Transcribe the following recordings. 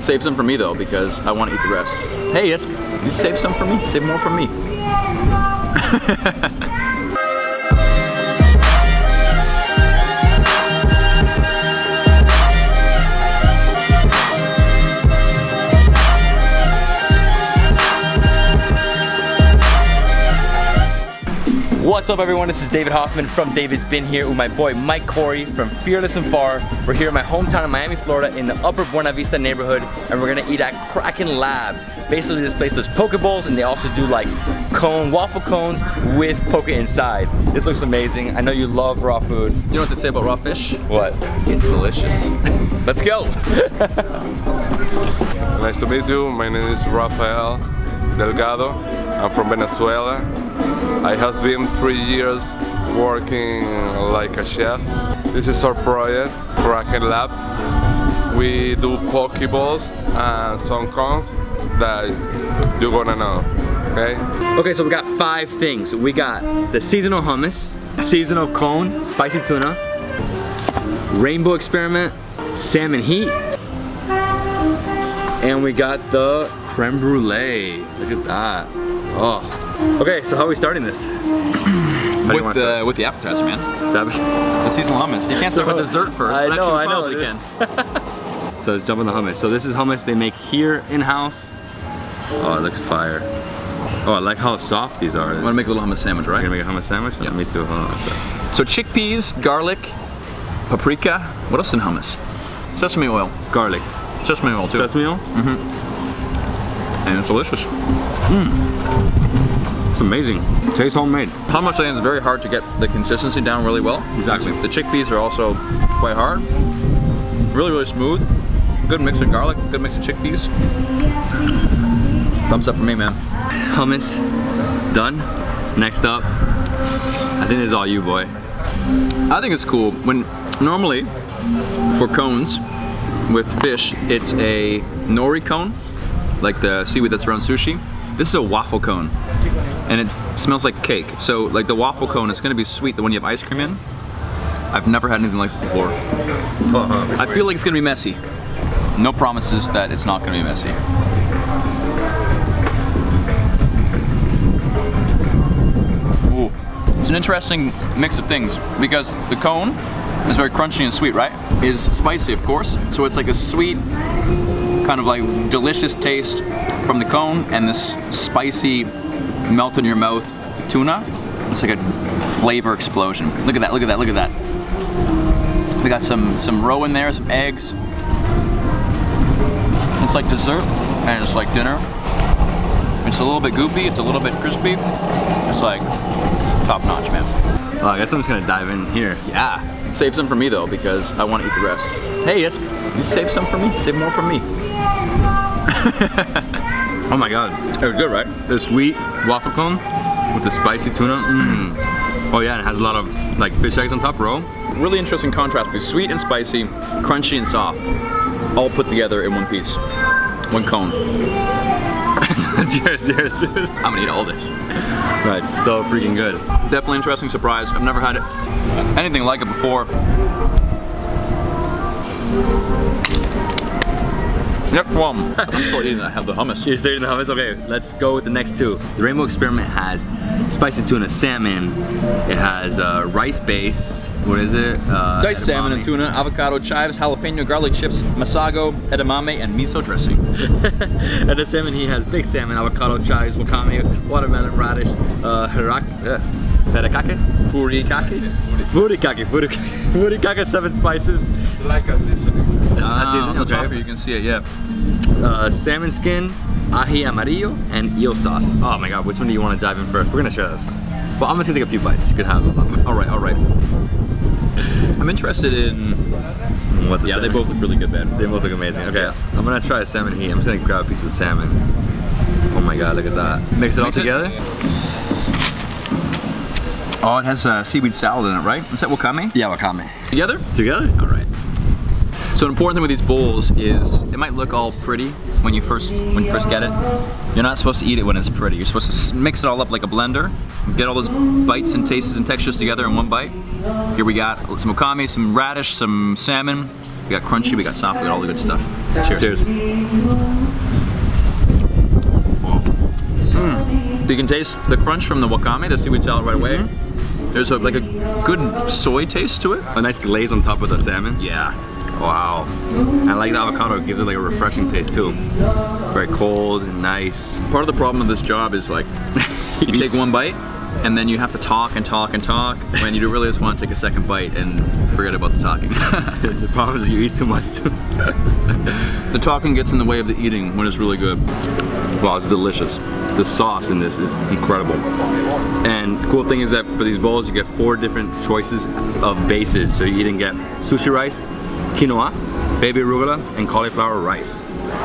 Save some for me though, because I want to eat the rest. Hey, you save some for me? Save more for me. What's up everyone, this is David Hoffman from Davidsbeenhere with my boy Mike Corey from Fearless and Far. We're here in my hometown of Miami, Florida in the Upper Buena Vista neighborhood, and we're gonna eat at Kraken Lab. Basically this place does poke bowls, and they also do like waffle cones with poke inside. This looks amazing. I know you love raw food. You know what they say about raw fish? What? It's delicious. Let's go. Nice to meet you. My name is Rafael Delgado. I'm from Venezuela. I have been 3 years working like a chef. This is our project, Kraken Lab. We do poke bowls and some cones that you're gonna know, okay? Okay, so we got 5 things. We got the seasonal hummus, seasonal cone, spicy tuna, rainbow experiment, salmon heat, and we got the creme brulee. Look at that. Oh. Okay, so how are we starting this? With the appetizer, man. The seasonal hummus. You can't start with dessert first, but actually you probably can. So let's jump on the hummus. So this is hummus they make here in-house. Oh, it looks fire. Oh, I like how soft these are. I want to make a little hummus sandwich, right? You're gonna make a hummus sandwich? Yeah. Me too. Hold on. So chickpeas, garlic, paprika. What else in hummus? Sesame oil. Garlic. Sesame oil too. Sesame oil? Mm-hmm. And it's delicious. It's amazing. Tastes homemade. Hummus I think is very hard to get the consistency down really well. Exactly. The chickpeas are also quite hard. Really, really smooth. Good mix of garlic, good mix of chickpeas. Thumbs up for me, man. Hummus done. Next up, I think this is all you, boy. I think it's cool when normally for cones with fish, it's a nori cone, like the seaweed that's around sushi. This is a waffle cone, and it smells like cake. So like the waffle cone is gonna be sweet, the one you have ice cream in. I've never had anything like this before. I feel like it's gonna be messy. No promises that it's not gonna be messy. Ooh. It's an interesting mix of things because the cone is very crunchy and sweet, right? Is spicy, of course. So it's like a sweet, kind of like delicious taste from the cone, and this spicy, melt in your mouth tuna. It's like a flavor explosion. Look at that, look at that, look at that. We got some roe in there, some eggs. It's like dessert, and it's like dinner. It's a little bit goopy, it's a little bit crispy. It's like top notch, man. Oh, I guess I'm just gonna dive in here. Yeah. Save some for me though, because I want to eat the rest. Hey, you save some for me? Save more for me. Oh my god. It was good, right? The sweet waffle cone with the spicy tuna. Oh yeah, and it has a lot of like fish eggs on top, raw. Really interesting contrast between sweet and spicy, crunchy and soft, all put together in one piece, one cone. Cheers, cheers. I'm gonna eat all this. Right, so freaking good. Definitely interesting surprise. I've never had anything like it before. Yep, well, I'm still eating. I have the hummus. You're still eating the hummus? Okay, let's go with the next 2. The Rainbow Experiment has spicy tuna, salmon. It has rice base. What is it? Diced salmon and tuna, avocado, chives, jalapeno, garlic chips, masago, edamame, and miso dressing. And the salmon heat has big salmon, avocado, chives, wakame, watermelon, radish, furikake, 7 spices. Like a seasoning. On the top here you can see it, yeah. Salmon skin, ají amarillo, and eel sauce. Oh my god, which one do you want to dive in first? We're gonna share this. Well, I'm just gonna take a few bites. You could have them. All right, all right. I'm interested in what the salmon. They both look really good, man. They both look amazing. Okay, Yeah. I'm gonna try a salmon heat. I'm just gonna grab a piece of the salmon. Oh my god, look at that. Mix it all together. Oh, it has seaweed salad in it, right? Is that wakame? Yeah, wakame. Together? Together? All right. So an important thing with these bowls is it might look all pretty when you first get it. You're not supposed to eat it when it's pretty. You're supposed to mix it all up like a blender, get all those bites and tastes and textures together in one bite. Here we got some wakame, some radish, some salmon, We got crunchy, we got soft, we got all the good stuff. Cheers. Cheers. You can taste the crunch from the wakame, the seaweed salad right away. There's like a good soy taste to it. A nice glaze on top of the salmon. Yeah. Wow. I like the avocado, it gives it like a refreshing taste too. Very cold and nice. Part of the problem with this job is like, you take one bite, and then you have to talk and talk and talk when you really just want to take a second bite and forget about the talking. The problem is you eat too much too. The talking gets in the way of the eating when it's really good. Wow, it's delicious. The sauce in this is incredible. And the cool thing is that for these bowls, you get 4 different choices of bases. So you can get sushi rice, quinoa, baby arugula, and cauliflower rice.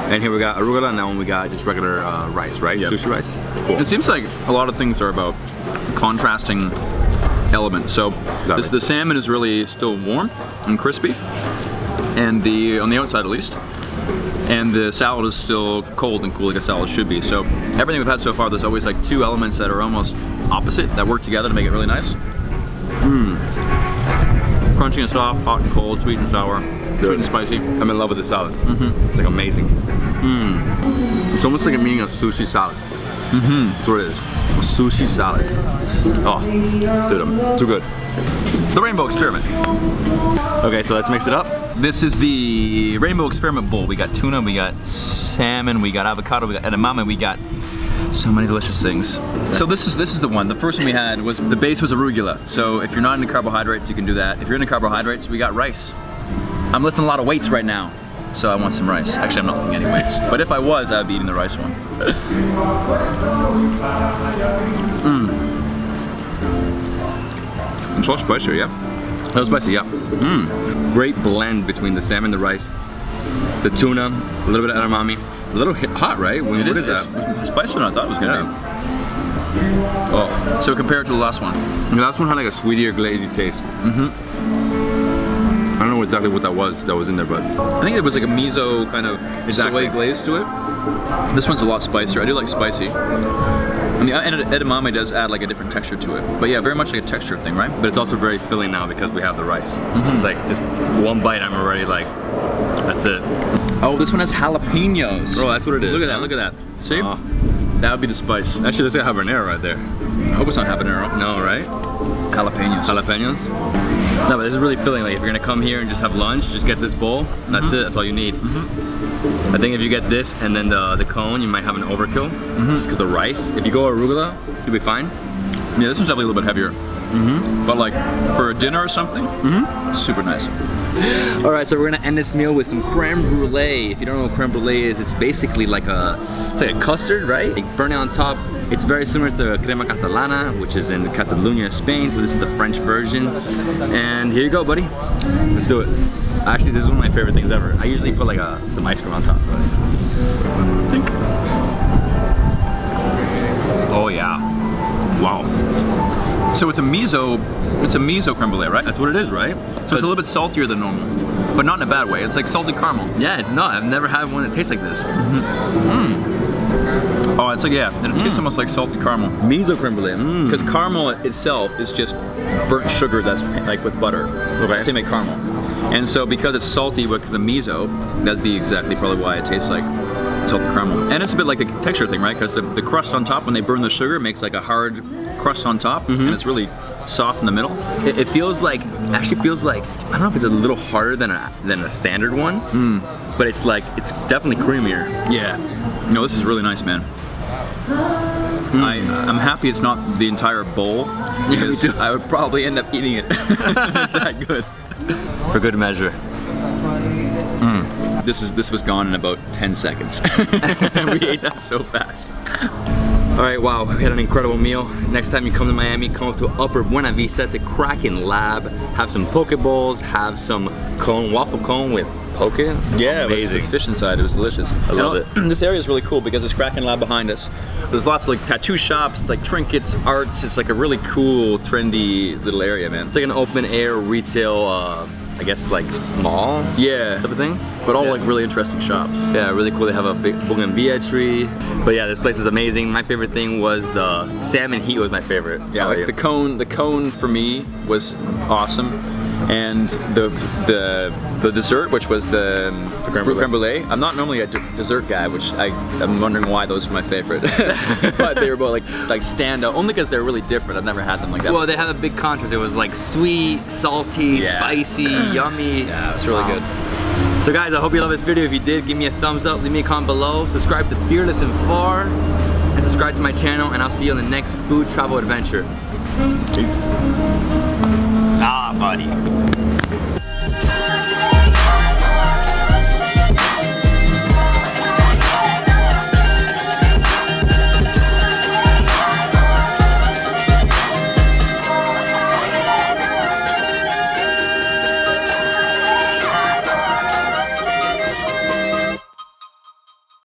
And here we got arugula, and now we got just regular rice, right? Yep. Sushi rice. Cool. It seems like a lot of things are about contrasting elements. So the salmon is really still warm and crispy, and on the outside at least. And the salad is still cold and cool like a salad should be. So everything we've had so far, there's always like 2 elements that are almost opposite that work together to make it really nice. Crunchy and soft, hot and cold, sweet and sour, sweet and spicy. I'm in love with the salad. It's like amazing. It's almost like I'm eating a sushi salad. That's what it is. A sushi salad. Oh, dude, too good. The Rainbow Experiment. Okay, so let's mix it up. This is the Rainbow Experiment bowl. We got tuna, we got salmon, we got avocado, we got edamame, we got so many delicious things. So this is the one. The first one we had was, the base was arugula. So if you're not into carbohydrates, you can do that. If you're into carbohydrates, we got rice. I'm lifting a lot of weights right now, so I want some rice. Actually, I'm not lifting any weights. But if I was, I'd be eating the rice one. It's all spicy, yeah? That was spicy, yeah. Great blend between the salmon, the rice, the tuna, a little bit of edamame. A little hot, right? What is that? It's spicier than I thought it was gonna be. Oh, so compared to the last one. The last one had like a sweetier, glazy taste. I don't know exactly what that was in there, but I think it was like a miso kind of soy glaze to it. This one's a lot spicier. I do like spicy. And the edamame does add like a different texture to it. But yeah, very much like a texture thing, right? But it's also very filling now because we have the rice. It's like just one bite, I'm already like, that's it. Oh, this one has jalapenos. Oh, that's what it is. Look at that, look at that. See? That would be the spice. Actually, let's get habanero right there. I hope it's not habanero. No, right? Jalapenos. Jalapenos? No, but this is really filling. Like if you're gonna come here and just have lunch, just get this bowl. That's it, that's all you need. I think if you get this and then the cone, you might have an overkill. Just because the rice. If you go arugula, you'll be fine. Yeah, this one's definitely a little bit heavier. But like for a dinner or something, super nice. All right, so we're gonna end this meal with some creme brulee. If you don't know what creme brulee is, it's basically like a custard, right? Like burnt on top. It's very similar to crema catalana, which is in Catalonia, Spain. So this is the French version. And here you go, buddy. Let's do it. Actually, this is one of my favorite things ever. I usually put like some ice cream on top. But I think. Oh yeah. Wow. So it's a miso creme brulee, right? That's what it is, right? So it's a little bit saltier than normal, but not in a bad way. It's like salted caramel. Yeah, it's not. I've never had one that tastes like this. Oh, it's like, yeah, and it tastes almost like salted caramel. Miso creme brulee. Because caramel itself is just burnt sugar that's like with butter. Okay. Same like caramel. And so because it's salty with the miso, that'd be exactly probably why it tastes like salted caramel. And it's a bit like a texture thing, right? Because the crust on top, when they burn the sugar, makes like a hard crust on top, and it's really soft in the middle. It feels like, actually feels like, I don't know if it's a little harder than a standard one, but it's like, it's definitely creamier. Yeah. No, this is really nice, man. I'm happy it's not the entire bowl, because I would probably end up eating it. It's that good. For good measure. This was gone in about 10 seconds. We ate that so fast. All right, wow, we had an incredible meal. Next time you come to Miami, come up to Upper Buena Vista at the Kraken Lab. Have some poke bowls, have some waffle cone with poke. Yeah, amazing. With fish inside, it was delicious. I love it. This area is really cool because there's Kraken Lab behind us. There's lots of like tattoo shops, like trinkets, arts. It's like a really cool, trendy little area, man. It's like an open air retail, I guess like mall, type of thing. But all like really interesting shops. Yeah, really cool. They have a big bougainvillea tree. But yeah, this place is amazing. My favorite thing was the Salmon Heat was my favorite. Yeah, like the cone for me was awesome. and the dessert, which was the creme brulee. I'm not normally a dessert guy, which I'm wondering why those are my favorite. But they were both like stand out, only because they're really different. I've never had them like that. Well, they have a big contrast. It was like sweet, salty, spicy, yummy. Yeah, it's really good. So guys, I hope you love this video. If you did, give me a thumbs up, leave me a comment below, subscribe to Fearless and Far, and subscribe to my channel, and I'll see you on the next food travel adventure. Peace. Ah, buddy.